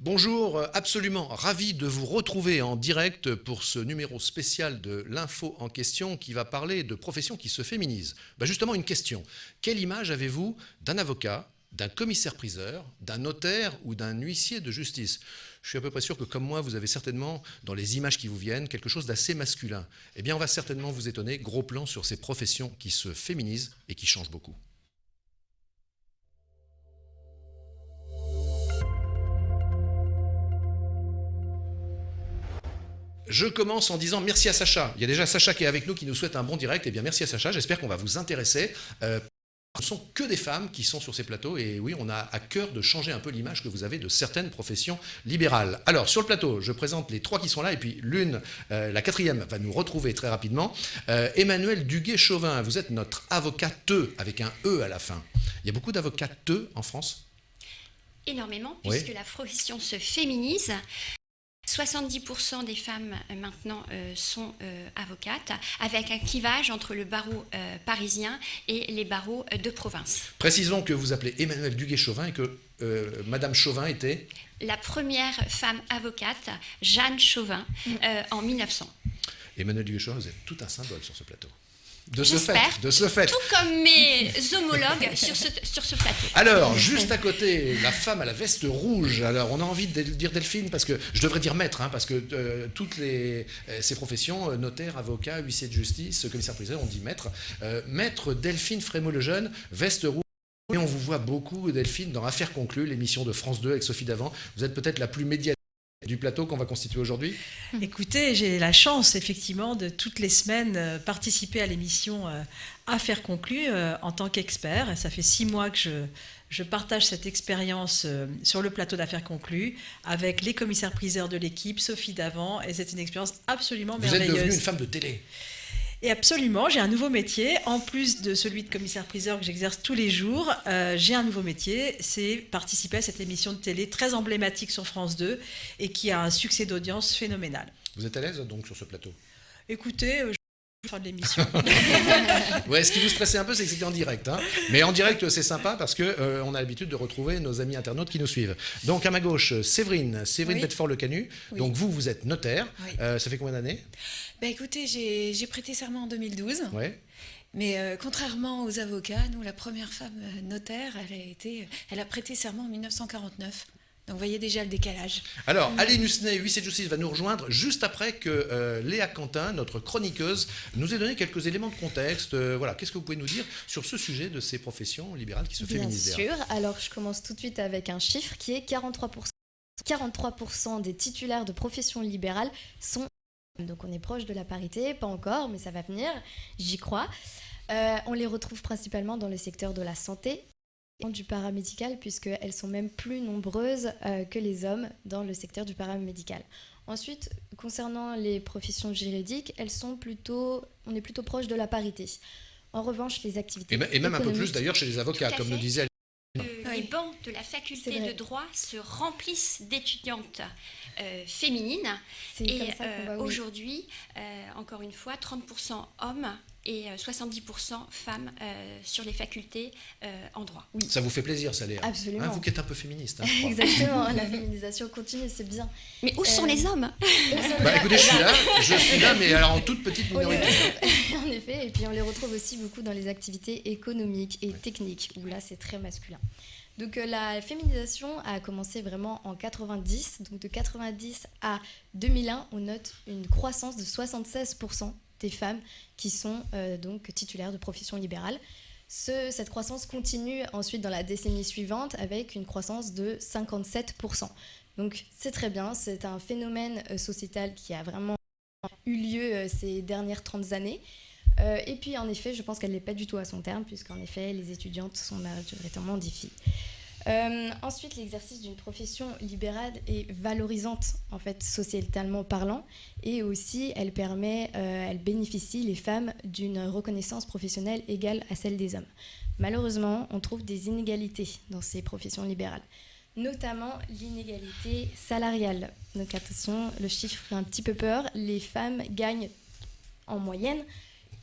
Bonjour, absolument ravi de vous retrouver en direct pour ce numéro spécial de l'info en question qui va parler de professions qui se féminisent. Justement, une question. Quelle image avez-vous d'un avocat, d'un commissaire-priseur, d'un notaire ou d'un huissier de justice? Je suis à peu près sûr que comme moi, vous avez certainement, dans les images qui vous viennent, quelque chose d'assez masculin. Eh bien, on va certainement vous étonner. Gros plan sur ces professions qui se féminisent et qui changent beaucoup. Je commence en disant merci à Sacha. Il y a déjà Sacha qui est avec nous, qui nous souhaite un bon direct. Eh bien, merci à Sacha. J'espère qu'on va vous intéresser. Ce ne sont que des femmes qui sont sur ces plateaux. Et oui, on a à cœur de changer un peu l'image que vous avez de certaines professions libérales. Alors, sur le plateau, je présente les trois qui sont là. Et puis, la quatrième, va nous retrouver très rapidement. Emmanuelle Duguet-Chauvin, vous êtes notre avocate, avec un E à la fin. Il y a beaucoup d'avocates en France? Énormément, Oui. puisque la profession se féminise. 70% des femmes maintenant sont avocates, avec un clivage entre le barreau parisien et les barreaux de province. Précisons que vous appelez Emmanuelle Duguet-Chauvin et que Madame Chauvin était... La première femme avocate, Jeanne Chauvin, en 1900. Emmanuelle Duguet-Chauvin, vous êtes tout un symbole sur ce plateau. J'espère, De ce fait. tout comme mes homologues sur ce plateau. Alors, juste à côté, la femme à la veste rouge. Alors, on a envie de dire Delphine, parce que je devrais dire maître, parce que toutes ces professions, notaire, avocat, huissier de justice, commissaire-priseur, on dit maître. Maître Delphine Frémaux-Lejeune, veste rouge. Et on vous voit beaucoup, Delphine, dans Affaires conclues, l'émission de France 2 avec Sophie Davant. Vous êtes peut-être la plus médiatique du plateau qu'on va constituer aujourd'hui. Écoutez, j'ai la chance effectivement de toutes les semaines participer à l'émission Affaires conclues en tant qu'expert. Ça fait 6 mois que je partage cette expérience sur le plateau d'Affaires conclues avec les commissaires-priseurs de l'équipe, Sophie Davant, et c'est une expérience absolument merveilleuse. Vous êtes devenue une femme de télé. Et absolument, j'ai un nouveau métier. En plus de celui de commissaire-priseur que j'exerce tous les jours, j'ai un nouveau métier, c'est participer à cette émission de télé très emblématique sur France 2 et qui a un succès d'audience phénoménal. Vous êtes à l'aise donc sur ce plateau? Écoutez, je vais faire de l'émission. Ouais, ce qui vous stressait un peu, c'est que c'était en direct. Mais en direct, c'est sympa parce qu'on a l'habitude de retrouver nos amis internautes qui nous suivent. Donc à ma gauche, Séverine Oui. Bedford-Le-Canu. Oui. Donc vous êtes notaire. Oui. Ça fait combien d'années? Écoutez, j'ai prêté serment en 2012, Ouais. mais contrairement aux avocats, nous, la première femme notaire, elle a prêté serment en 1949. Donc vous voyez déjà le décalage. Alors, Aline Husnet, huissier de justice, va nous rejoindre juste après que Léa Quentin, notre chroniqueuse, nous ait donné quelques éléments de contexte. Voilà, qu'est-ce que vous pouvez nous dire sur ce sujet de ces professions libérales qui se féminisent? Bien sûr. Alors, je commence tout de suite avec un chiffre qui est 43%. 43% des titulaires de professions libérales sont... Donc, on est proche de la parité, pas encore, mais ça va venir, j'y crois. On les retrouve principalement dans le secteur de la santé, du paramédical, puisqu'elles sont même plus nombreuses que les hommes dans le secteur du paramédical. Ensuite, concernant les professions juridiques, on est plutôt proche de la parité. En revanche, les activités Et même un peu plus économiques- d'ailleurs chez les avocats, Tout à comme nous fait. disait Aline. Les bancs de la faculté C'est vrai. de droit se remplissent d'étudiantes féminines. C'est Et comme ça qu'on va... oui. aujourd'hui, encore une fois, 30% hommes et 70% femmes sur les facultés en droit. Ça vous fait plaisir, ça, Léa? Absolument. Vous qui êtes un peu féministe. Je crois. Exactement, la féminisation continue, c'est bien. Mais où sont les hommes? Écoutez, je suis là, mais alors en toute petite On les minorité. retrouve- en effet, et puis on les retrouve aussi beaucoup dans les activités économiques et techniques, où là c'est très masculin. Donc la féminisation a commencé vraiment en 90, donc de 90 à 2001, on note une croissance de 76% des femmes qui sont donc titulaires de professions libérales. Cette croissance continue ensuite dans la décennie suivante avec une croissance de 57%. Donc c'est très bien, c'est un phénomène sociétal qui a vraiment eu lieu ces dernières 30 années. Et puis en effet, je pense qu'elle n'est pas du tout à son terme, puisqu'en effet, les étudiantes sont majoritairement des filles. Ensuite, l'exercice d'une profession libérale est valorisante, en fait, sociétalement parlant, et aussi elle bénéficie les femmes d'une reconnaissance professionnelle égale à celle des hommes. Malheureusement, on trouve des inégalités dans ces professions libérales, notamment l'inégalité salariale. Donc attention, le chiffre fait un petit peu peur. Les femmes gagnent en moyenne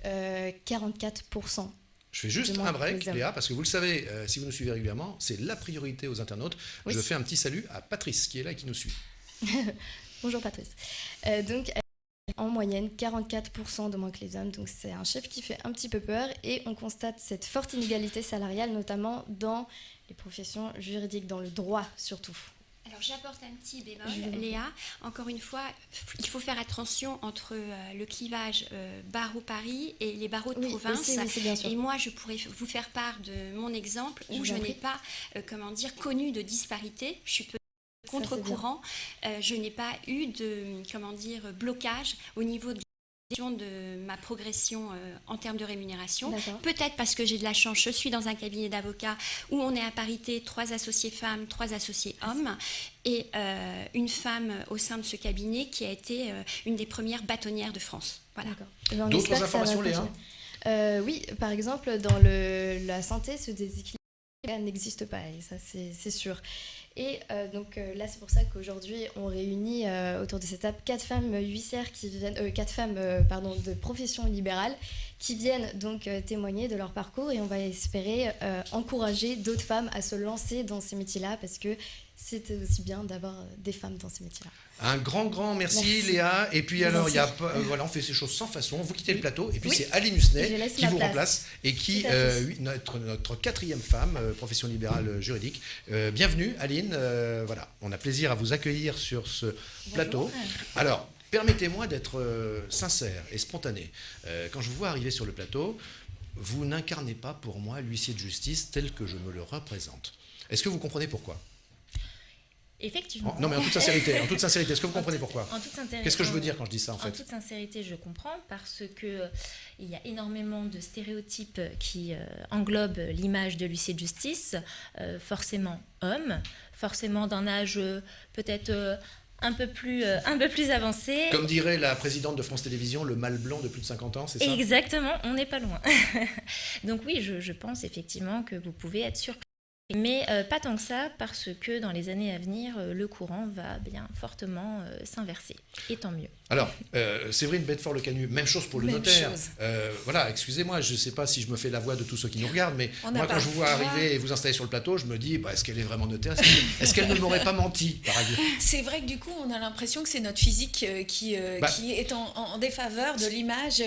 44% Je fais juste de moins un break, les hommes. Léa, parce que vous le savez, si vous nous suivez régulièrement, c'est la priorité aux internautes. Oui. Je fais un petit salut à Patrice, qui est là et qui nous suit. Bonjour Patrice. Donc, en moyenne, 44% de moins que les hommes. Donc, c'est un chiffre qui fait un petit peu peur. Et on constate cette forte inégalité salariale, notamment dans les professions juridiques, dans le droit surtout. Alors j'apporte un petit bémol, Je vous en prie. Léa. Encore une fois, il faut faire attention entre le clivage barreau Paris et les barreaux de Oui, province. aussi, oui, c'est bien sûr. Et moi, je pourrais vous faire part de mon exemple Je où vous je en n'ai prie. pas, connu de disparité. Je suis Ça, c'est contre-courant. Je n'ai pas eu de, blocage au niveau de ma progression en termes de rémunération. D'accord. Peut-être parce que j'ai de la chance, je suis dans un cabinet d'avocats où on est à parité, 3 associés femmes, 3 associés hommes, et une femme au sein de ce cabinet qui a été une des premières bâtonnières de France. Voilà. D'accord. Eh ben, on D'autres espère que ça va informations, Léa continuer. Oui, par exemple, dans la santé, ce déséquilibre n'existe pas, et ça c'est sûr. Et donc là, c'est pour ça qu'aujourd'hui, on réunit autour de cette table 4 femmes huissières qui viennent, 4 femmes de profession libérale qui viennent donc témoigner de leur parcours, et on va espérer encourager d'autres femmes à se lancer dans ces métiers-là, parce que c'est aussi bien d'avoir des femmes dans ces métiers-là. Un grand merci, Merci. Léa. Et puis Je vous alors, en il y a, prie. voilà, on fait ces choses sans façon. Vous quittez le plateau. Et puis Oui. c'est Aline Je Husnet laisse qui ma vous place. remplace et qui, Tout à fait. notre 4e femme, profession libérale juridique. Bienvenue, Aline. Voilà, on a plaisir à vous accueillir sur ce plateau. Alors, permettez-moi d'être sincère et spontané. Quand je vous vois arriver sur le plateau, vous n'incarnez pas pour moi l'huissier de justice tel que je me le représente. Est-ce que vous comprenez pourquoi ? Effectivement. Non, mais en toute sincérité, est-ce que vous comprenez pourquoi ? En toute sincérité. Qu'est-ce que je veux dire quand je dis ça, en En fait ? toute sincérité, je comprends parce que il y a énormément de stéréotypes qui englobent l'image de l'huissier de justice, forcément homme, forcément d'un âge peut-être un peu plus avancé. Comme dirait la présidente de France Télévisions, le mâle blanc de plus de 50 ans, c'est ça ? Exactement, on n'est pas loin. Donc oui, je pense effectivement que vous pouvez être surpris. Mais pas tant que ça, parce que dans les années à venir, le courant va bien fortement s'inverser. Et tant mieux. Alors, Séverine Bedford-Le-Canu, même chose pour le Même notaire. chose. Voilà, excusez-moi, je ne sais pas si je me fais la voix de tous ceux qui nous regardent, mais On moi, a quand je vous vois parfois- arriver et vous installer sur le plateau, je me dis, est-ce qu'elle est vraiment notaire ? Est-ce qu'elle ne m'aurait pas menti, par ailleurs ? C'est vrai que du coup, on a l'impression que c'est notre physique qui est en défaveur de l'image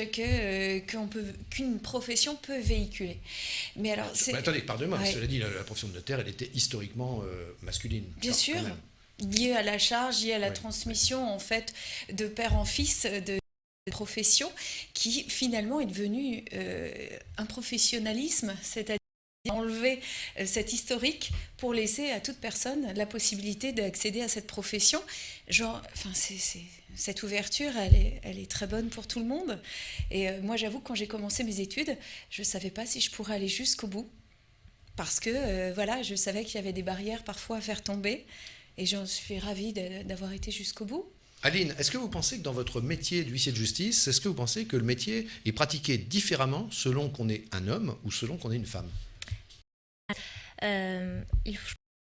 qu'une profession peut véhiculer. Mais alors, c'est Mais attendez, pardonnez-moi, Ouais. cela dit, la profession de notaire, elle était historiquement masculine. bien Quand sûr même. lié à la charge, lié à la Ouais. transmission en fait de père en fils de profession qui finalement est devenu un professionnalisme, c'est-à-dire enlever cet historique pour laisser à toute personne la possibilité d'accéder à cette profession. Cette ouverture, elle est très bonne pour tout le monde. Et moi, j'avoue, quand j'ai commencé mes études, je ne savais pas si je pourrais aller jusqu'au bout. Parce que, je savais qu'il y avait des barrières parfois à faire tomber. Et j'en suis ravie d'avoir été jusqu'au bout. Aline, est-ce que vous pensez que dans votre métier d'huissier de justice, est-ce que vous pensez que le métier est pratiqué différemment selon qu'on est un homme ou selon qu'on est une femme ? Il faut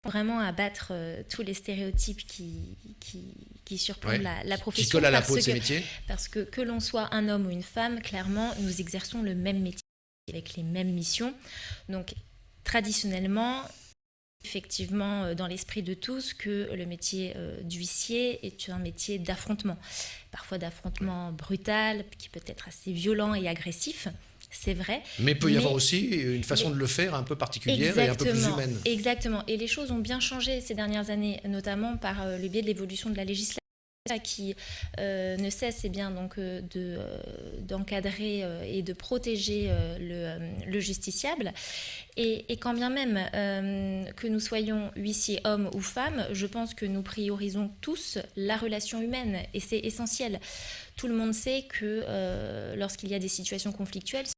vraiment abattre tous les stéréotypes qui surplombent Ouais. la profession. Qui colle à la parce peau de ces que- métiers ? Parce que l'on soit un homme ou une femme, clairement, nous exerçons le même métier avec les mêmes missions. Donc, traditionnellement, effectivement, dans l'esprit de tous, que le métier d'huissier est un métier d'affrontement. Parfois d'affrontement brutal, qui peut être assez violent et agressif, c'est vrai. Mais il peut y Mais- avoir aussi une façon de le faire un peu particulière et un peu plus humaine. Exactement. Et les choses ont bien changé ces dernières années, notamment par le biais de l'évolution de la législation qui ne cesse donc d'encadrer et de protéger le justiciable. Et quand bien même que nous soyons huissiers hommes ou femmes, je pense que nous priorisons tous la relation humaine et c'est essentiel. Tout le monde sait que lorsqu'il y a des situations conflictuelles, c'est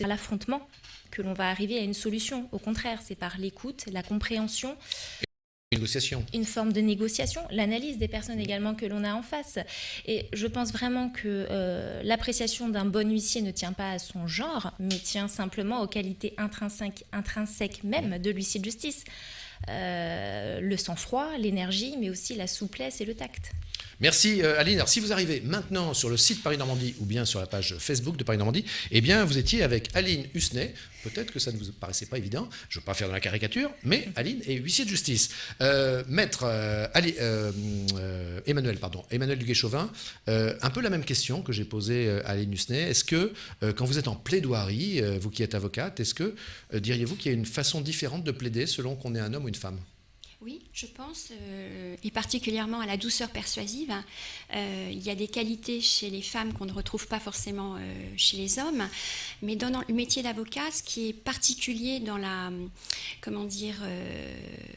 par l'affrontement que l'on va arriver à une solution. Au contraire, c'est par l'écoute, la compréhension, Négociation. une forme de négociation, l'analyse des personnes également que l'on a en face. Et je pense vraiment que l'appréciation d'un bon huissier ne tient pas à son genre, mais tient simplement aux qualités intrinsèques même de l'huissier de justice. le sang-froid, l'énergie, mais aussi la souplesse et le tact. Merci Aline. Alors si vous arrivez maintenant sur le site Paris Normandie ou bien sur la page Facebook de Paris Normandie, eh bien vous étiez avec Aline Husnet. Peut-être que ça ne vous paraissait pas évident, je ne veux pas faire de la caricature, mais Aline est huissier de justice. Maître Emmanuel Duguay-Chauvin, un peu la même question que j'ai posée à Aline Husnet. Est-ce que quand vous êtes en plaidoirie, vous qui êtes avocate, est-ce que diriez-vous qu'il y a une façon différente de plaider selon qu'on est un homme ou une femme ? Oui, je pense, et particulièrement à la douceur persuasive. Il y a des qualités chez les femmes qu'on ne retrouve pas forcément chez les hommes. Mais dans le métier d'avocat, ce qui est particulier dans la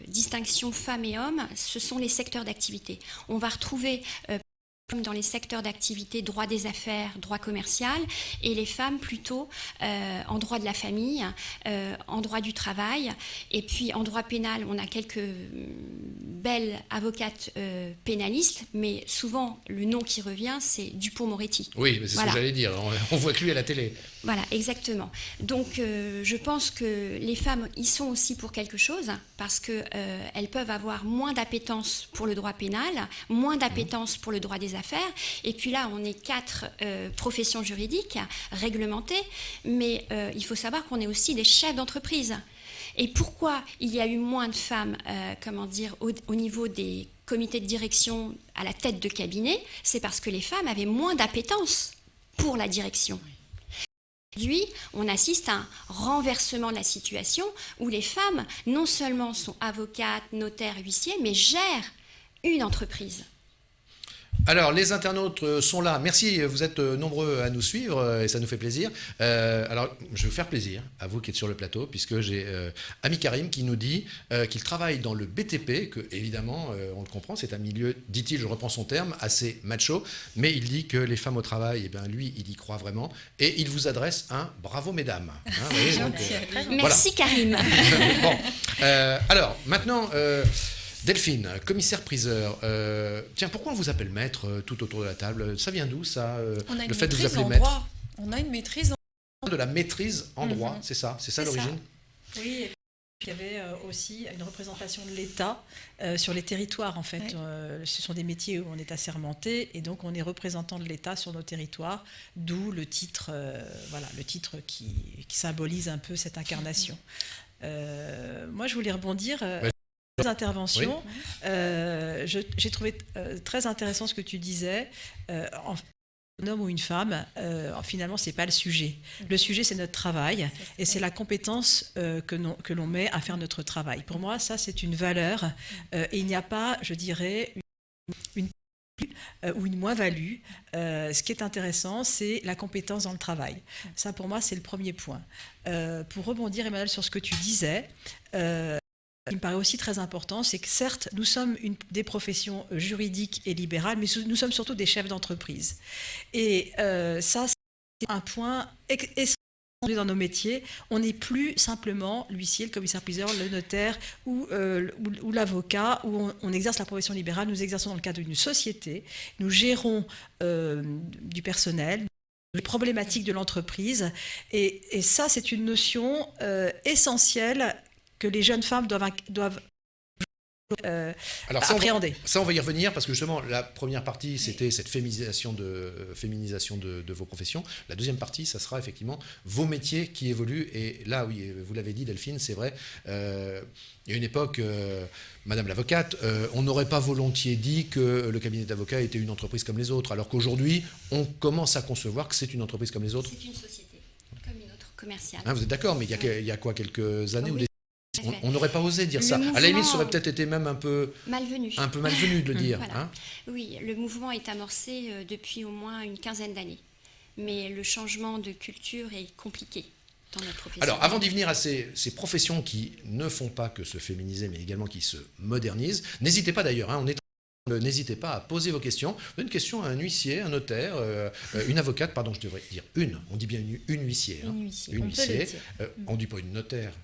distinction femmes et hommes, ce sont les secteurs d'activité. On va retrouver comme dans les secteurs d'activité, droit des affaires, droit commercial, et les femmes plutôt en droit de la famille, en droit du travail, et puis en droit pénal, on a quelques belles avocates pénalistes, mais souvent le nom qui revient, c'est Dupond-Moretti. Oui, mais c'est ce que j'allais dire, on voit que lui à la télé. Voilà, exactement. Donc je pense que les femmes y sont aussi pour quelque chose, parce qu'elles peuvent avoir moins d'appétence pour le droit pénal, moins d'appétence pour le droit des affaires, et puis là on est 4 professions juridiques réglementées, mais il faut savoir qu'on est aussi des chefs d'entreprise. Et pourquoi il y a eu moins de femmes au niveau des comités de direction à la tête de cabinet? C'est parce que les femmes avaient moins d'appétence pour la direction. Aujourd'hui, on assiste à un renversement de la situation où les femmes non seulement sont avocates, notaires, huissiers, mais gèrent une entreprise. Alors, les internautes sont là. Merci, vous êtes nombreux à nous suivre et ça nous fait plaisir. Alors, je vais vous faire plaisir à vous qui êtes sur le plateau, puisque j'ai Ami Karim qui nous dit qu'il travaille dans le BTP, que évidemment, on le comprend, c'est un milieu, dit-il, je reprends son terme, assez macho, mais il dit que les femmes au travail, eh bien, lui, il y croit vraiment, et il vous adresse un bravo mesdames. Hein, vous voyez, donc, merci Karim. Bon, alors, maintenant... Delphine, commissaire-priseur, tiens, pourquoi on vous appelle maître tout autour de la table? Ça vient d'où, ça, le fait de vous appeler maître? On a une maîtrise en De la maîtrise en droit, c'est ça l'origine? Oui, et puis il y avait aussi une représentation de l'État sur les territoires, en fait. Oui. Ce sont des métiers où on est assermenté, et donc on est représentant de l'État sur nos territoires, d'où le titre, le titre qui symbolise un peu cette incarnation. Moi, je voulais rebondir... interventions. Oui. J'ai trouvé très intéressant ce que tu disais. Un homme ou une femme, finalement, c'est pas le sujet. Le sujet, c'est notre travail et c'est la compétence que l'on met à faire notre travail. Pour moi, ça, c'est une valeur et il n'y a pas, je dirais, une ou une moins-value. Ce qui est intéressant, c'est la compétence dans le travail. Ça, pour moi, c'est le premier point. Pour rebondir, Emmanuel, sur ce que tu disais, ce qui me paraît aussi très important, c'est que certes, nous sommes des professions juridiques et libérales, mais nous sommes surtout des chefs d'entreprise. Et ça, c'est un point essentiel dans nos métiers. On n'est plus simplement l'huissier, le commissaire-priseur, le notaire ou l'avocat, où on exerce la profession libérale. Nous exerçons dans le cadre d'une société. Nous gérons du personnel, les problématiques de l'entreprise. Et ça, c'est une notion essentielle que les jeunes femmes doivent appréhender. Ça, on va y revenir, parce que justement, la première partie, c'était cette féminisation de vos professions. La deuxième partie, ça sera effectivement vos métiers qui évoluent. Et là, oui, vous l'avez dit, Delphine, c'est vrai, il y a une époque, Madame l'avocate, on n'aurait pas volontiers dit que le cabinet d'avocats était une entreprise comme les autres, alors qu'aujourd'hui, on commence à concevoir que c'est une entreprise comme les autres. C'est une société, comme une autre commerciale. Vous êtes d'accord, mais il y a quoi, quelques années où on n'aurait pas osé dire ça. À la limite, ça aurait peut-être été même un peu malvenu de le dire. Voilà. Hein, oui, le mouvement est amorcé depuis au moins une quinzaine d'années. Mais le changement de culture est compliqué dans notre profession. Alors, avant d'y venir à ces professions qui ne font pas que se féminiser, mais également qui se modernisent, n'hésitez pas d'ailleurs, n'hésitez pas à poser vos questions. Vous avez une question à un huissier, un notaire, une avocate, pardon, je devrais dire une. On dit bien une huissier. Une huissier. Une huissier. On ne dit pas une notaire.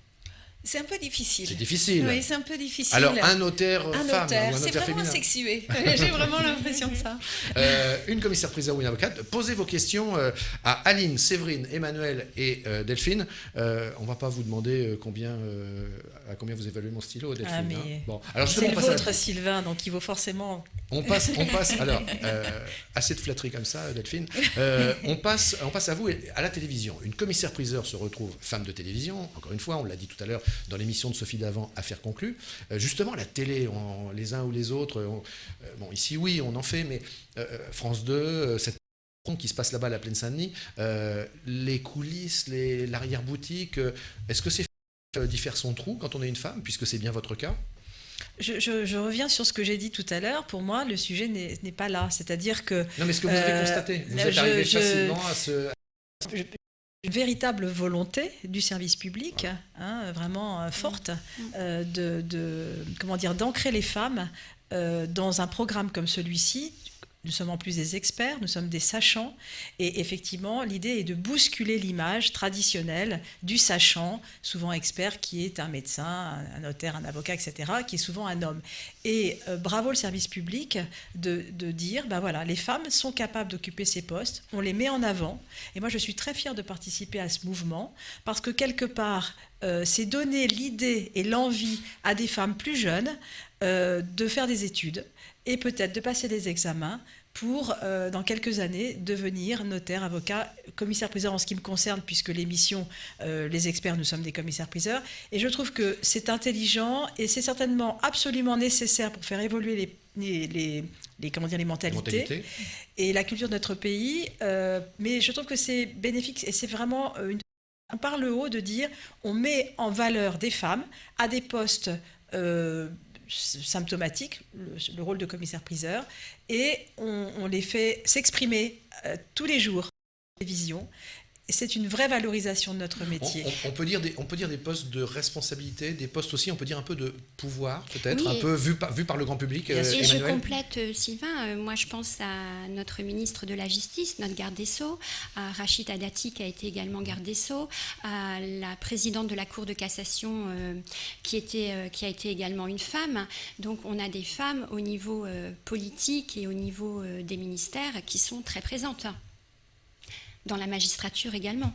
C'est un peu difficile. C'est difficile. Oui, c'est un peu difficile. Alors, un notaire Un femme notaire, ou un c'est notaire vraiment féminin. sexué. J'ai vraiment l'impression de ça. Une commissaire-priseur ou une avocate, posez vos questions à Aline, Séverine, Emmanuel et Delphine. On ne va pas vous demander à combien vous évaluez mon stylo, Delphine. Ah, mais hein. Bon. Alors, c'est justement, le on passe à- vôtre, Sylvain, donc il vaut forcément... On passe. Alors, assez de flatterie comme ça, Delphine. On passe à vous, et à la télévision. Une commissaire-priseur se retrouve femme de télévision. Encore une fois, on l'a dit tout à l'heure dans l'émission de Sophie Davant, Affaires conclues. Justement, la télé, les uns ou les autres. Bon, ici, oui, on en fait, mais France 2, cette rencontre qui se passe là-bas à la Plaine-Saint-Denis, les coulisses, l'arrière-boutique. Est-ce que c'est d'y faire son trou quand on est une femme, puisque c'est bien votre cas? Je reviens sur ce que j'ai dit tout à l'heure. Pour moi, le sujet n'est pas là. C'est-à-dire que... Non, mais ce que vous avez constaté, vous êtes arrivé facilement à ce... Une véritable volonté du service public, vraiment forte, d'ancrer les femmes dans un programme comme celui-ci. Nous sommes en plus des experts, nous sommes des sachants, et effectivement, l'idée est de bousculer l'image traditionnelle du sachant, souvent expert, qui est un médecin, un notaire, un avocat, etc., qui est souvent un homme. Et bravo le service public de dire, ben voilà, les femmes sont capables d'occuper ces postes, on les met en avant, et moi je suis très fière de participer à ce mouvement, parce que quelque part, c'est donner l'idée et l'envie à des femmes plus jeunes de faire des études, et peut-être de passer des examens pour, dans quelques années, devenir notaire, avocat, commissaire-priseur en ce qui me concerne, puisque l'émission, les experts, nous sommes des commissaires-priseurs. Et je trouve que c'est intelligent et c'est certainement absolument nécessaire pour faire évoluer les mentalités et la culture de notre pays. Mais je trouve que c'est bénéfique et c'est vraiment par le haut de dire on met en valeur des femmes à des postes symptomatique, le rôle de commissaire-priseur, et on les fait s'exprimer tous les jours à la télévision. C'est une vraie valorisation de notre métier. On peut dire des postes de responsabilité, des postes aussi, on peut dire un peu de pouvoir, peut-être, Oui, un peu vu par le grand public. Et Emmanuel. je complète, Sylvain, moi je pense à notre ministre de la Justice, notre garde des Sceaux, à Rachida Dati qui a été également garde des Sceaux, à la présidente de la Cour de cassation qui a été également une femme. Donc on a des femmes au niveau politique et au niveau des ministères qui sont très présentes. Dans la magistrature également.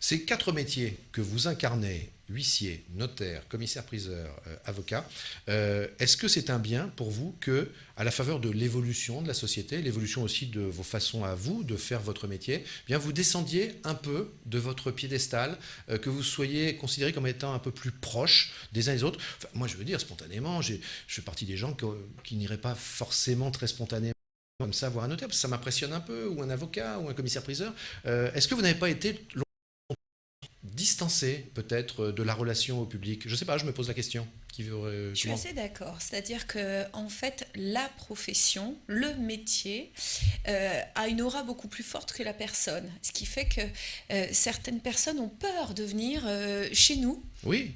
Ces 4 métiers que vous incarnez, huissier, notaire, commissaire-priseur, avocat, est-ce que c'est un bien pour vous que, à la faveur de l'évolution de la société, l'évolution aussi de vos façons à vous de faire votre métier, bien vous descendiez un peu de votre piédestal, que vous soyez considérés comme étant un peu plus proches des uns des autres? Enfin, moi, je veux dire, spontanément, je fais partie des gens qui n'iraient pas forcément très spontanément comme ça voir un notaire, parce que ça m'impressionne un peu, ou un avocat, ou un commissaire-priseur. Est-ce que vous n'avez pas été distancé, peut-être, de la relation au public? Je ne sais pas, je me pose la question. Je suis assez d'accord. C'est-à-dire que, en fait, la profession, le métier, a une aura beaucoup plus forte que la personne. Ce qui fait que certaines personnes ont peur de venir chez nous,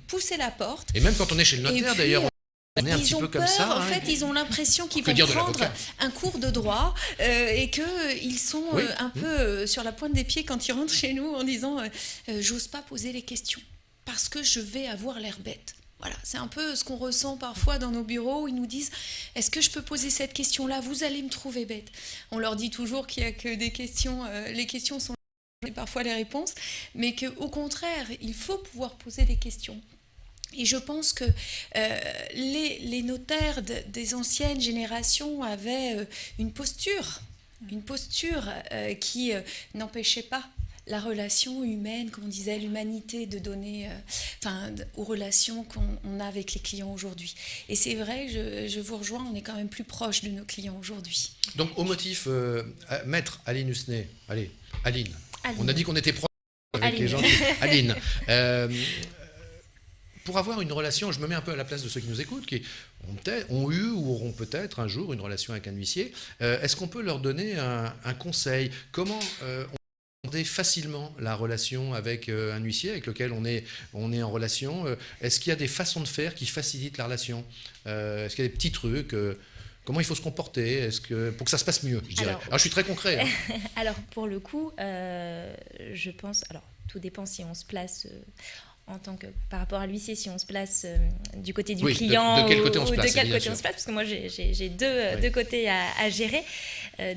pousser la porte. Et même quand on est chez le notaire, d'ailleurs, on est un petit peu comme ça. En fait, ils ont l'impression qu'ils vont prendre un cours de droit et qu'ils sont un peu sur la pointe des pieds quand ils rentrent chez nous en disant j'ose pas poser les questions parce que je vais avoir l'air bête. Voilà, c'est un peu ce qu'on ressent parfois dans nos bureaux où ils nous disent est-ce que je peux poser cette question-là? Vous allez me trouver bête. On leur dit toujours qu'il n'y a que des questions, les questions sont parfois les réponses, mais qu'au contraire, il faut pouvoir poser des questions. Et je pense que les notaires des anciennes générations avaient une posture qui n'empêchait pas la relation humaine, comme on disait, l'humanité de donner aux relations qu'on a avec les clients aujourd'hui. Et c'est vrai, je vous rejoins, on est quand même plus proche de nos clients aujourd'hui. Donc au motif, maître Aline Husnet, allez, Aline. On a dit qu'on était proche avec les gens. Aline. Pour avoir une relation, je me mets un peu à la place de ceux qui nous écoutent, qui ont eu ou auront peut-être un jour une relation avec un huissier, est-ce qu'on peut leur donner un conseil? Comment on garde facilement la relation avec un huissier avec lequel on est en relation? Est-ce qu'il y a des façons de faire qui facilitent la relation? Est-ce qu'il y a des petits trucs comment il faut se comporter pour que ça se passe mieux, je dirais. Alors je suis très concret. Hein. Alors pour le coup, je pense... Alors tout dépend si on se place... par rapport à l'huissier, si on se place du côté du Oui, client de quel côté on se ou place, de quel bien côté on sûr. se place, parce que moi j'ai deux côtés à gérer.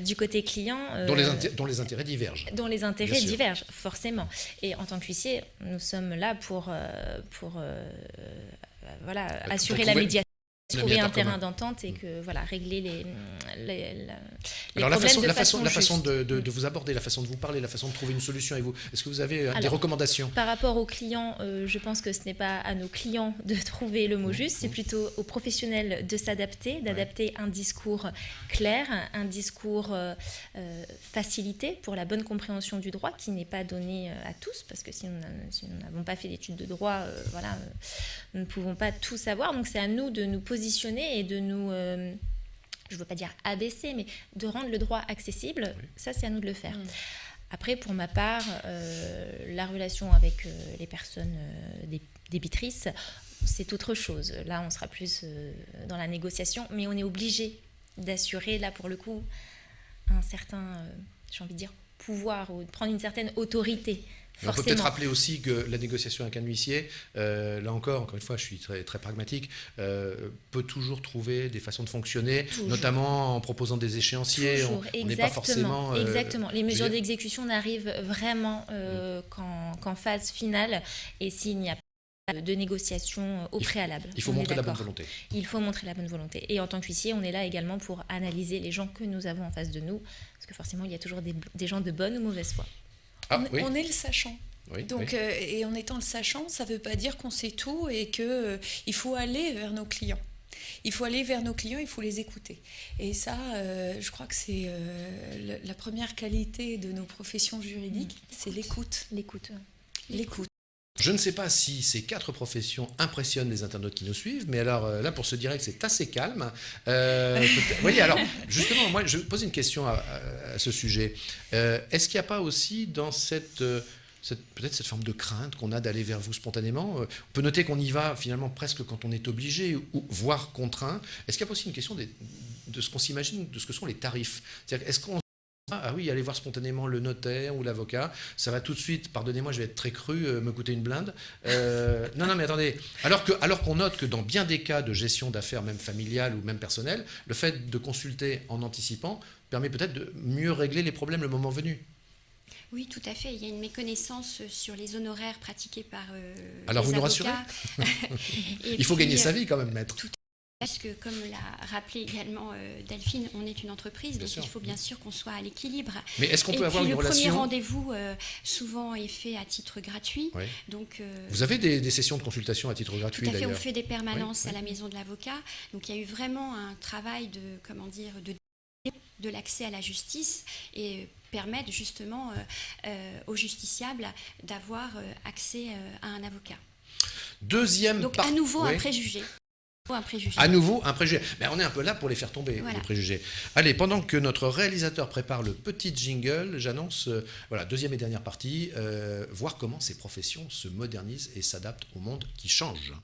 Du côté client, Dont les intérêts divergent. dont les intérêts Bien sûr. divergent, forcément. Et en tant qu'huissier, nous sommes là pour assurer la trouver médiation, un trouver un médiateur terrain commun. d'entente et que régler les Alors la problèmes façon, de la façon façon juste. de vous aborder, la façon de vous parler, la façon de trouver une solution avec vous, est-ce que vous avez des Alors, recommandations? Par rapport aux clients, je pense que ce n'est pas à nos clients de trouver le mot juste, c'est plutôt aux professionnels de s'adapter, d'adapter un discours clair, un discours facilité pour la bonne compréhension du droit, qui n'est pas donné à tous, parce que si nous n'avons pas fait d'études de droit, nous ne pouvons pas tout savoir. Donc c'est à nous de nous positionner et de nous... je ne veux pas dire abaisser, mais de rendre le droit accessible, ça c'est à nous de le faire. Après, pour ma part, la relation avec les personnes débitrices, c'est autre chose. Là, on sera plus dans la négociation, mais on est obligé d'assurer, là pour le coup, un certain, j'ai envie de dire, pouvoir ou de prendre une certaine autorité. On peut peut-être rappeler aussi que la négociation avec un huissier, là encore une fois, je suis très, très pragmatique, peut toujours trouver des façons de fonctionner, notamment en proposant des échéanciers. On n'est pas forcément... Exactement. Les mesures d'exécution n'arrivent vraiment qu'en phase finale, et s'il n'y a pas de négociation au préalable. Il faut montrer la bonne volonté. Il faut montrer la bonne volonté. Et en tant qu'huissier, on est là également pour analyser les gens que nous avons en face de nous, parce que forcément, il y a toujours des gens de bonne ou mauvaise foi. On est le sachant. Oui, Donc, oui. Et en étant le sachant, ça ne veut pas dire qu'on sait tout et qu'il faut aller vers nos clients. Il faut aller vers nos clients, il faut les écouter. Et ça, je crois que c'est la première qualité de nos professions juridiques, c'est l'écoute. L'écoute. Je ne sais pas si ces 4 professions impressionnent les internautes qui nous suivent, mais alors là, pour ce direct, c'est assez calme. Oui, alors, justement, moi, je pose une question à ce sujet. Est-ce qu'il n'y a pas aussi dans peut-être cette forme de crainte qu'on a d'aller vers vous spontanément? On peut noter qu'on y va finalement presque quand on est obligé, ou voire contraint. Est-ce qu'il n'y a pas aussi une question de ce qu'on s'imagine, de ce que sont les tarifs? C'est-à-dire, est-ce qu'on ah oui, aller voir spontanément le notaire ou l'avocat, ça va tout de suite, pardonnez-moi, je vais être très cru, me coûter une blinde. Non, mais attendez, alors qu'on note que dans bien des cas de gestion d'affaires, même familiales ou même personnelles, le fait de consulter en anticipant permet peut-être de mieux régler les problèmes le moment venu. Oui, tout à fait. Il y a une méconnaissance sur les honoraires pratiqués par alors les vous nous avocats. rassurez. Il faut gagner sa vie quand même, maître. Parce que, comme l'a rappelé également Delphine, on est une entreprise, donc il faut bien sûr qu'on soit à l'équilibre. Mais est-ce qu'on peut avoir une relation... Le premier rendez-vous, souvent, est fait à titre gratuit. Oui. Donc, vous avez des sessions de consultation à titre gratuit, d'ailleurs? Tout à fait, on fait des permanences à la maison de l'avocat. Donc, il y a eu vraiment un travail de l'accès à la justice et permettre justement aux justiciables d'avoir accès à un avocat. Donc, à nouveau, un préjugé. À nouveau, un préjugé. Mais on est un peu là pour les faire tomber, voilà. Les préjugés. Allez, pendant que notre réalisateur prépare le petit jingle, j'annonce, deuxième et dernière partie, voir comment ces professions se modernisent et s'adaptent au monde qui change.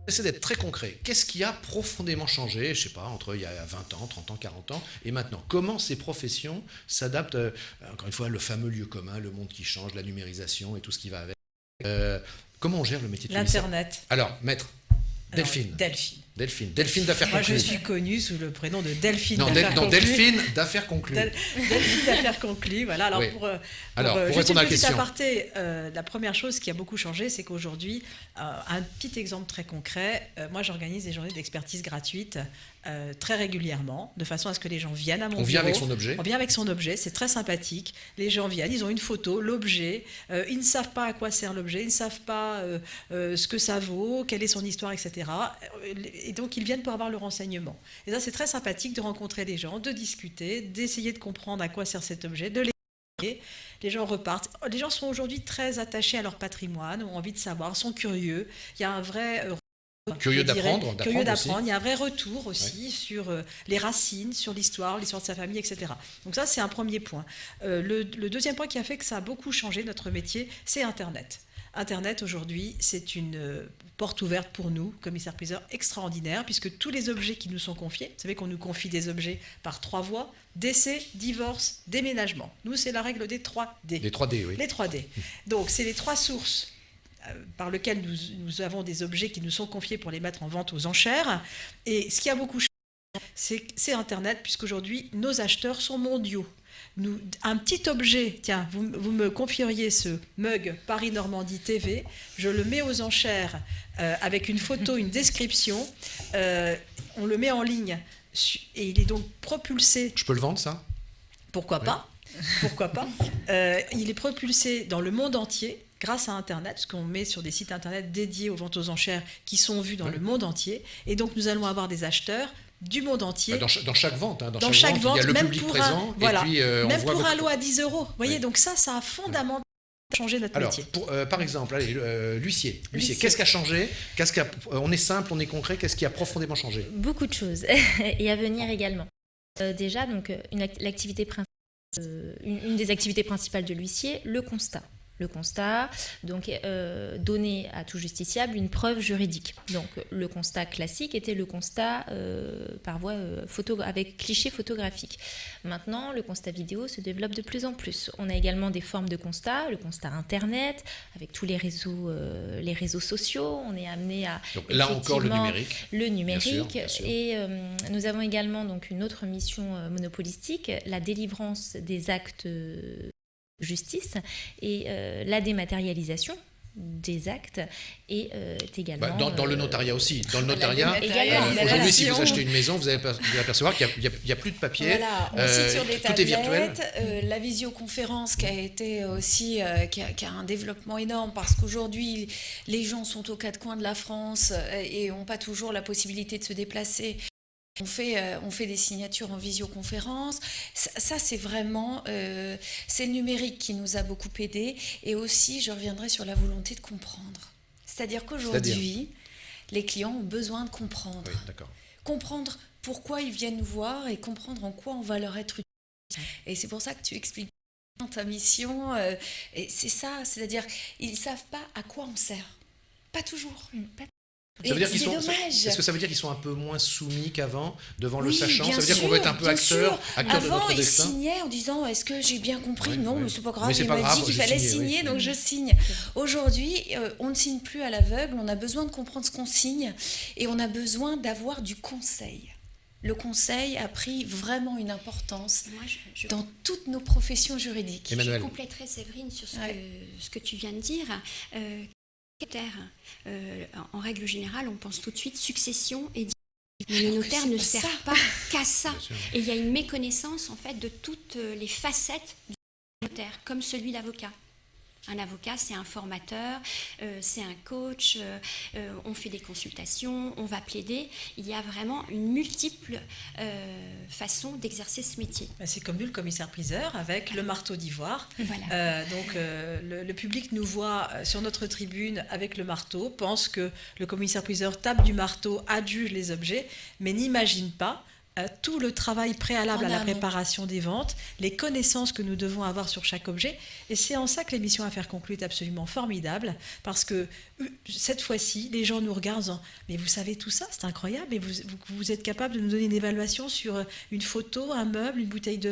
J'essaie d'être très concret. Qu'est-ce qui a profondément changé, je ne sais pas, entre il y a 20 ans, 30 ans, 40 ans, et maintenant? Comment ces professions s'adaptent, encore une fois, le fameux lieu commun, le monde qui change, la numérisation et tout ce qui va avec. Comment on gère le métier de commissaire? L'Internet. Alors, maître, Delphine. Delphine d'affaires conclues. Moi, je suis connue sous le prénom de Delphine. Delphine d'affaires conclues. Delphine d'affaires conclues. Voilà. Alors, oui. pour répondre à la question. Aparté, la première chose qui a beaucoup changé, c'est qu'aujourd'hui, un petit exemple très concret, moi, j'organise des journées d'expertise gratuites très régulièrement, de façon à ce que les gens viennent à mon bureau. On vient avec son objet. On vient avec son objet, c'est très sympathique. Les gens viennent, ils ont une photo, l'objet. Ils ne savent pas à quoi sert l'objet, ils ne savent pas ce que ça vaut, quelle est son histoire, etc. Et donc, ils viennent pour avoir le renseignement. Et ça, c'est très sympathique de rencontrer les gens, de discuter, d'essayer de comprendre à quoi sert cet objet, de les... Les gens repartent. Les gens sont aujourd'hui très attachés à leur patrimoine, ont envie de savoir, sont curieux. Il y a un vrai... Curieux d'apprendre. Il y a un vrai retour aussi sur les racines, sur l'histoire de sa famille, etc. Donc ça, c'est un premier point. Le deuxième point qui a fait que ça a beaucoup changé notre métier, c'est Internet. Internet, aujourd'hui, c'est porte ouverte pour nous, commissaires-priseurs extraordinaires, puisque tous les objets qui nous sont confiés, vous savez qu'on nous confie des objets par 3 voies, décès, divorce, déménagement. Nous, c'est la règle des 3D. Les 3D, oui. Les 3D. Donc, c'est les 3 sources par lesquelles nous avons des objets qui nous sont confiés pour les mettre en vente aux enchères. Et ce qui a beaucoup changé, c'est Internet, puisqu'aujourd'hui, nos acheteurs sont mondiaux. Un petit objet, tiens, vous me confieriez ce mug Paris-Normandie TV, je le mets aux enchères avec une photo, une description, on le met en ligne et il est donc propulsé. Je peux le vendre, ça? Pourquoi pas? Pourquoi pas? Il est propulsé dans le monde entier grâce à Internet, parce qu'on met sur des sites Internet dédiés aux ventes aux enchères qui sont vus dans le monde entier, et donc nous allons avoir des acheteurs du monde entier. Dans chaque vente, hein, dans chaque vente, il y a le même public pour présent. voilà, et puis, même on voit pour un lot à 10 €. Vous voyez, Oui. donc ça a fondamentalement changé notre métier. Par exemple, allez, l'huissier. Qu'est-ce qui a changé? On est simple, on est concret. Qu'est-ce qui a profondément changé? Beaucoup de choses, et à venir également. Déjà, donc, une des activités principales de l'huissier, le constat. Le constat, donc donner à tout justiciable une preuve juridique. Donc le constat classique était le constat par voie avec cliché photographique. Maintenant, le constat vidéo se développe de plus en plus. On a également des formes de constat, le constat Internet, avec tous les réseaux sociaux. On est amené à... Donc là encore le numérique. Le numérique. Bien sûr. Et nous avons également donc, une autre mission monopolistique, la délivrance des actes justice et la dématérialisation des actes est également... Dans le notariat aussi. Dans le notariat, également. aujourd'hui, si vous achetez une maison, vous allez apercevoir qu'il n'y a plus de papier. Voilà, on cite sur des tout est virtuel. tablettes, la visioconférence qui a été aussi qui a un développement énorme parce qu'aujourd'hui les gens sont aux 4 coins de la France et n'ont pas toujours la possibilité de se déplacer. On fait des signatures en visioconférence. Ça c'est vraiment c'est le numérique qui nous a beaucoup aidé. Et aussi, je reviendrai sur la volonté de comprendre. C'est-à-dire qu'aujourd'hui, les clients ont besoin de comprendre. Oui, d'accord. Comprendre pourquoi ils viennent nous voir et comprendre en quoi on va leur être utile. Et c'est pour ça que tu expliques dans ta mission. Et c'est ça, c'est-à-dire ils ne savent pas à quoi on sert. Pas toujours. Ça veut dire c'est dommage. Est-ce que ça veut dire qu'ils sont un peu moins soumis qu'avant devant le sachant? Ça veut dire qu'on veut être un peu acteur de Avant, notre destin? ils signaient en disant est-ce que j'ai bien compris? Oui, Non, oui. mais c'est pas grave. Mais c'est Il pas m'a grave, dit qu'il j'ai fallait signé, signer, oui. donc je signe. Aujourd'hui, on ne signe plus à l'aveugle. On a besoin de comprendre ce qu'on signe et on a besoin d'avoir du conseil. Le conseil a pris vraiment une importance Moi, dans toutes nos professions juridiques. Emmanuel. Je compléterai Séverine sur ce que tu viens de dire. En règle générale, on pense tout de suite succession et mais le notaire ne sert pas qu'à ça. Bien sûr. Et il y a une méconnaissance en fait de toutes les facettes du notaire, comme celui d'avocat. Un avocat, c'est un formateur, c'est un coach, on fait des consultations, on va plaider. Il y a vraiment une multiple façon d'exercer ce métier. C'est comme nous, le commissaire-priseur, avec le marteau d'ivoire. Voilà. Le public nous voit sur notre tribune avec le marteau, pense que le commissaire-priseur tape du marteau, adjuge les objets, mais n'imagine pas tout le travail préalable à la préparation des ventes, les connaissances que nous devons avoir sur chaque objet. Et c'est en ça que l'émission Affaires conclues est absolument formidable, parce que cette fois-ci, les gens nous regardent en disant « Mais vous savez tout ça, c'est incroyable, mais vous êtes capable de nous donner une évaluation sur une photo, un meuble, une bouteille de... »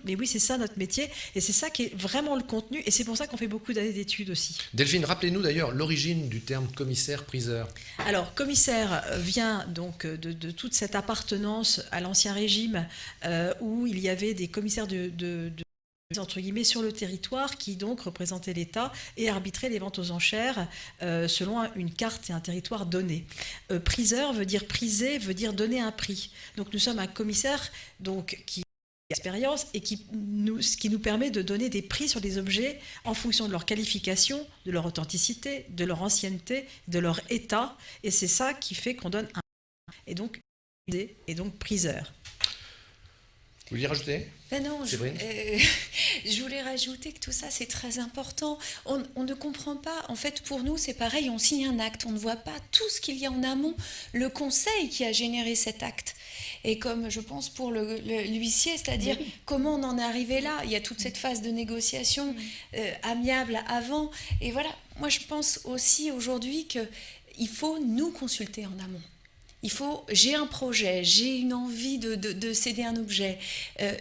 Mais oui, c'est ça notre métier, et c'est ça qui est vraiment le contenu, et c'est pour ça qu'on fait beaucoup d'années d'études aussi. Delphine, rappelez-nous d'ailleurs l'origine du terme commissaire-priseur. Alors, commissaire vient donc de toute cette appartenance à l'Ancien Régime, où il y avait des commissaires entre guillemets, sur le territoire qui donc représentaient l'État et arbitraient les ventes aux enchères selon une carte et un territoire donné. Priseur veut dire priser, veut dire donner un prix. Donc nous sommes un commissaire donc, qui expérience et ce qui nous permet de donner des prix sur des objets en fonction de leur qualification, de leur authenticité, de leur ancienneté, de leur état, et c'est ça qui fait qu'on donne un et donc priseur. Vous voulez rajouter? Ben non, je voulais rajouter que tout ça, c'est très important. On ne comprend pas. En fait, pour nous, c'est pareil, on signe un acte. On ne voit pas tout ce qu'il y a en amont, le conseil qui a généré cet acte. Et comme je pense pour l'huissier, c'est-à-dire comment on en est arrivé là. Il y a toute cette phase de négociation amiable avant. Et voilà, moi je pense aussi aujourd'hui que il faut nous consulter en amont. J'ai un projet, j'ai une envie de céder un objet,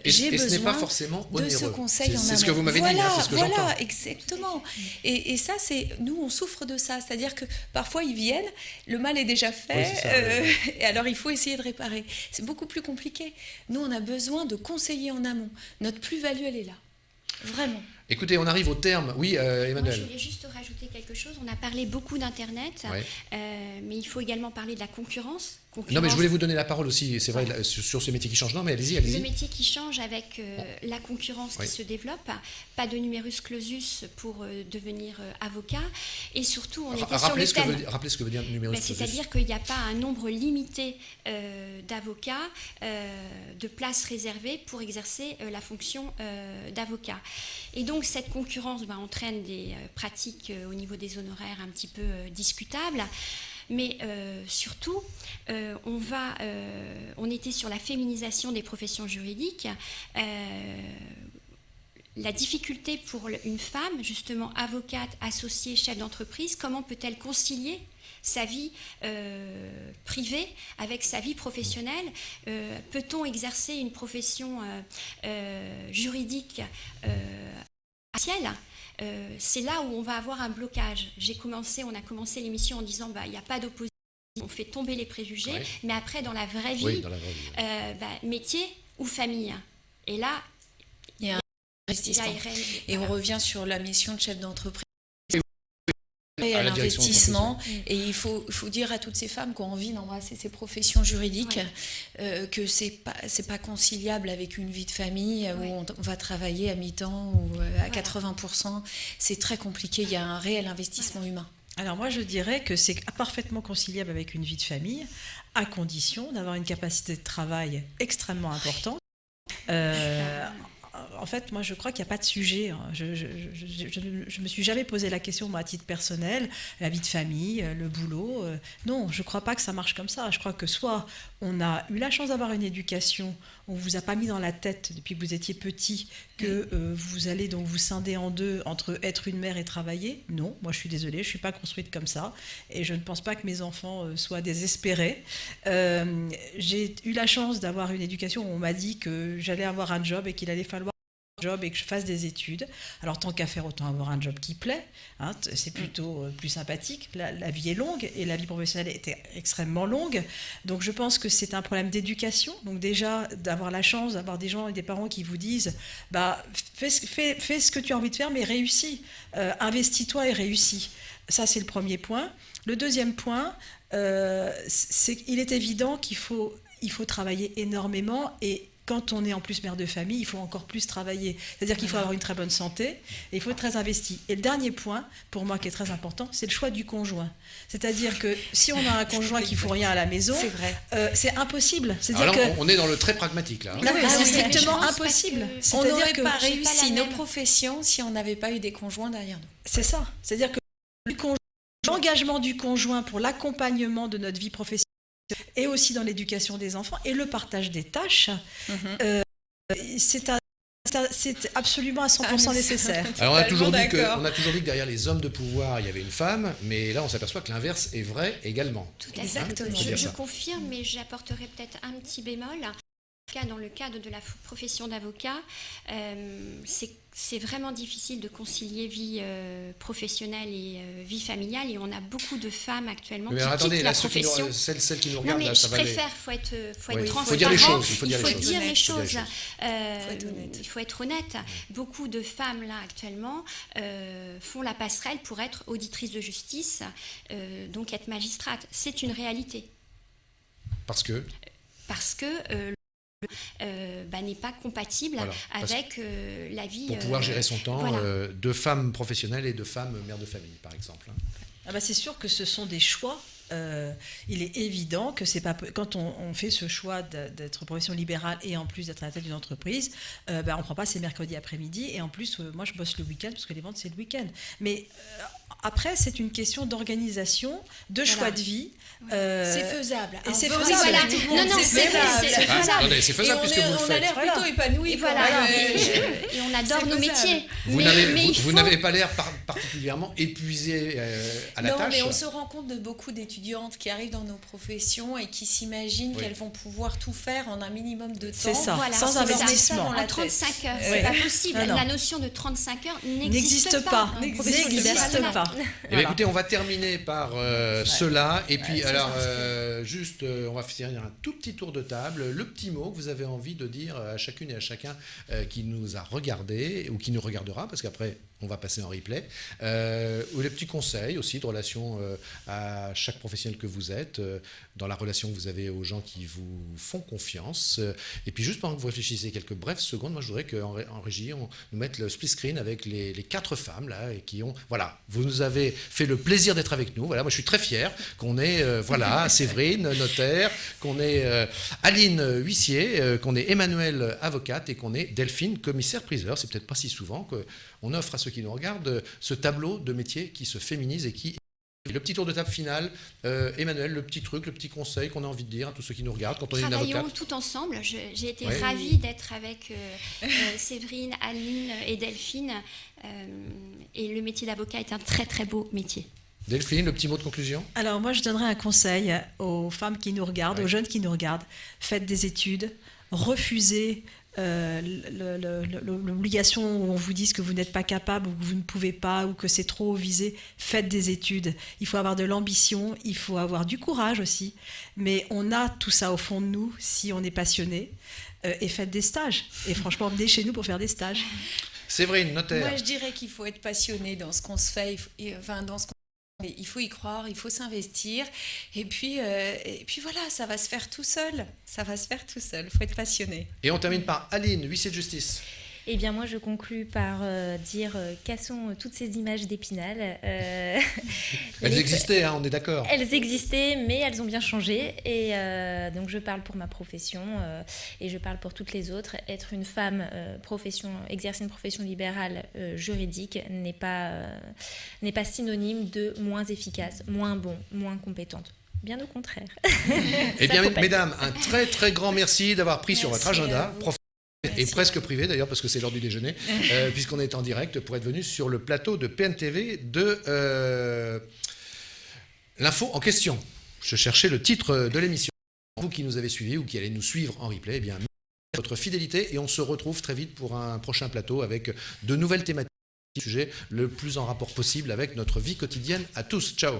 j'ai besoin ce n'est pas forcément onéreux. de ce conseil en amont. C'est ce que vous m'avez dit, c'est ce que j'entends. Voilà, exactement. Et ça, nous, on souffre de ça. C'est-à-dire que parfois, ils viennent, le mal est déjà fait, Oui, c'est ça, et alors il faut essayer de réparer. C'est beaucoup plus compliqué. Nous, on a besoin de conseiller en amont. Notre plus-value, elle est là. Vraiment. Écoutez, on arrive au terme. Oui, Moi, Emmanuel. je voulais juste rajouter quelque chose. On a parlé beaucoup d'Internet, Ouais. mais il faut également parler de la concurrence. Non, mais je voulais vous donner la parole aussi, c'est vrai, sur ce métier qui change. Non, mais allez-y. Le métier qui change avec la concurrence Oui. qui se développe, pas de numerus clausus pour devenir avocat, et surtout on était sur le thème. Rappelez ce que veut dire numéros clausus. C'est-à-dire qu'il n'y a pas un nombre limité d'avocats, de places réservées pour exercer la fonction d'avocat. Et donc cette concurrence entraîne des pratiques au niveau des honoraires un petit peu discutables. Mais surtout, on était sur la féminisation des professions juridiques. La difficulté pour une femme, justement avocate, associée, chef d'entreprise, comment peut-elle concilier sa vie privée avec sa vie professionnelle? Peut-on exercer une profession juridique partielle? C'est là où on va avoir un blocage. On a commencé l'émission en disant il n'y a pas d'opposition, on fait tomber les préjugés, Ouais. mais après dans la vraie vie, Oui, dans la vraie vie. métier ou famille. Et là, Il y a un investissement. Et on revient sur la mission de chef d'entreprise. Et à la direction l'investissement, et il faut dire à toutes ces femmes qui ont envie d'embrasser ces professions juridiques que c'est pas conciliable avec une vie de famille où on va travailler à mi-temps ou à 80%. C'est très compliqué, il y a un réel investissement humain. Alors moi, je dirais que c'est parfaitement conciliable avec une vie de famille, à condition d'avoir une capacité de travail extrêmement importante. En fait, moi, je crois qu'il n'y a pas de sujet. Je ne me suis jamais posé la question, moi, à titre personnel, la vie de famille, le boulot. Non, je ne crois pas que ça marche comme ça. Je crois que soit on a eu la chance d'avoir une éducation, on ne vous a pas mis dans la tête, depuis que vous étiez petit, que vous allez donc vous scinder en deux entre être une mère et travailler. Non, moi, je suis désolée, je ne suis pas construite comme ça. Et je ne pense pas que mes enfants soient désespérés. J'ai eu la chance d'avoir une éducation où on m'a dit que j'allais avoir un job et qu'il allait falloir job et que je fasse des études. Alors tant qu'à faire, autant avoir un job qui plaît, hein, c'est plutôt plus sympathique. La vie est longue et la vie professionnelle était extrêmement longue, donc je pense que c'est un problème d'éducation. Donc déjà d'avoir la chance d'avoir des gens et des parents qui vous disent fais ce que tu as envie de faire, mais réussis, investis-toi et réussis. Ça, c'est le premier point. Le deuxième point, c'est qu'il est évident qu'il faut travailler énormément, et quand on est en plus mère de famille, il faut encore plus travailler. C'est-à-dire qu'il faut avoir une très bonne santé et il faut être très investi. Et le dernier point, pour moi, qui est très important, c'est le choix du conjoint. C'est-à-dire que si on a un conjoint qui ne fout rien à la maison, c'est impossible. Alors là, on est dans le très pragmatique, là. Non, c'est strictement je pense impossible. On n'aurait C'est-à-dire pas que réussi nos professions si on n'avait pas eu des conjoints derrière nous. c'est ça. C'est-à-dire que l'engagement du conjoint pour l'accompagnement de notre vie professionnelle et aussi dans l'éducation des enfants et le partage des tâches, c'est absolument à 100% nécessaire. Alors on a toujours dit que derrière les hommes de pouvoir, il y avait une femme, mais là on s'aperçoit que l'inverse est vrai également. Tout à fait. Exactement. Je confirme, mais j'apporterai peut-être un petit bémol. Dans le cadre de la profession d'avocat, c'est vraiment difficile de concilier vie professionnelle et vie familiale, et on a beaucoup de femmes actuellement qui quittent la profession. Celles qui nous Non, regardent, mais là, je ça va aller. préfère, faut être Oui, transparent. faut dire les choses, il faut Il dire faut les choses. dire les Faut dire les choses. choses. Il faut être honnête. Beaucoup de femmes là actuellement font la passerelle pour être auditrice de justice, donc être magistrate. C'est une réalité. Parce que n'est pas compatible avec la vie. Pour pouvoir gérer son temps voilà. de femme professionnelle et de femme mère de famille, par exemple. C'est sûr que ce sont des choix il est évident que c'est pas quand on fait ce choix d'être profession libérale et en plus d'être à la tête d'une entreprise, on ne prend pas ses mercredis après-midi et en plus moi je bosse le week-end parce que les ventes c'est le week-end. Mais après c'est une question d'organisation, de choix de vie. C'est faisable. Et c'est Oui, faisable. voilà. Tout le monde. Non, c'est faisable. Attendez, c'est faisable puisque vous le On a faites. l'air plutôt épanoui. Et voilà. Et on adore C'est nos faisable. métiers. Vous Mais il vous faut- n'avez pas l'air particulièrement épuisé à la Non, tâche. mais on se rend compte de beaucoup d'étudiantes qui arrivent dans nos professions et qui s'imaginent Oui. qu'elles vont pouvoir tout faire en un minimum de temps. C'est ça, Voilà, sans c'est ça. investissement. Dans la En 35 heures, c'est Ouais. pas possible. Non, non. La notion de 35 heures N'existe n'existe pas. pas. N'existe pas. Eh bien, écoutez, on va terminer par cela. Et puis, Ouais, c'est alors, ça, juste, on va faire un tout petit tour de table. Le petit mot que vous avez envie de dire à chacune et à chacun qui nous a regardé ou qui nous regardera, parce qu'après, on va passer en replay. Ou les petits conseils aussi de relation à chaque professionnel que vous êtes, dans la relation que vous avez aux gens qui vous font confiance. Et puis, juste pendant que vous réfléchissez quelques brèves secondes, moi, je voudrais qu'en régie, on nous mette le split screen avec les 4 femmes là, et qui ont. Voilà, vous nous avez fait le plaisir d'être avec nous. Voilà, moi, je suis très fier qu'on ait voilà, Séverine, notaire, qu'on ait Aline, huissier, qu'on ait Emmanuel, avocate, et qu'on ait Delphine, commissaire-priseur. C'est peut-être pas si souvent qu'on offre à ceux qui nous regardent ce tableau de métiers qui se féminise et qui. Le petit tour de table final, Emmanuel, le petit truc, le petit conseil qu'on a envie de dire à tous ceux qui nous regardent quand on est une Travaillons avocate. tout ensemble. J'ai été Ouais. ravie d'être avec Séverine, Aline et Delphine. Et le métier d'avocat est un très très beau métier. Delphine, le petit mot de conclusion. Alors moi, je donnerais un conseil aux femmes qui nous regardent, Ouais. aux jeunes qui nous regardent. Faites des études, refusez l'obligation où on vous dise que vous n'êtes pas capable ou que vous ne pouvez pas ou que c'est trop visé. Faites des études. Il faut avoir de l'ambition, il faut avoir du courage aussi. Mais on a tout ça au fond de nous si on est passionné. Et faites des stages. Et franchement, venez chez nous pour faire des stages. Séverine, notaire. Moi, je dirais qu'il faut être passionné dans ce qu'on se fait, dans ce qu'on fait. Il faut y croire, il faut s'investir. Et puis voilà, ça va se faire tout seul. Ça va se faire tout seul. Il faut être passionné. Et on termine par Aline, huissier de justice. Eh bien, moi, je conclus par dire cassons toutes ces images d'Épinal. Elles Les- existaient, hein, on est d'accord. Elles existaient, mais elles ont bien changé. Et donc, je parle pour ma profession et je parle pour toutes les autres. Être une femme, exercer une profession libérale juridique n'est pas synonyme de moins efficace, moins bon, moins compétente. Bien au contraire. Eh Ça bien, accompagne. mesdames, un très très grand merci d'avoir pris sur votre Merci agenda. à vous. professionnel Et Merci presque à vous. privé d'ailleurs, parce que c'est l'heure du déjeuner, puisqu'on est en direct pour être venu sur le plateau de PNTV de l'info en question. Je cherchais le titre de l'émission. Vous qui nous avez suivis ou qui allez nous suivre en replay, eh bien, merci de votre fidélité et on se retrouve très vite pour un prochain plateau avec de nouvelles thématiques, sujets le plus en rapport possible avec notre vie quotidienne. À tous, ciao.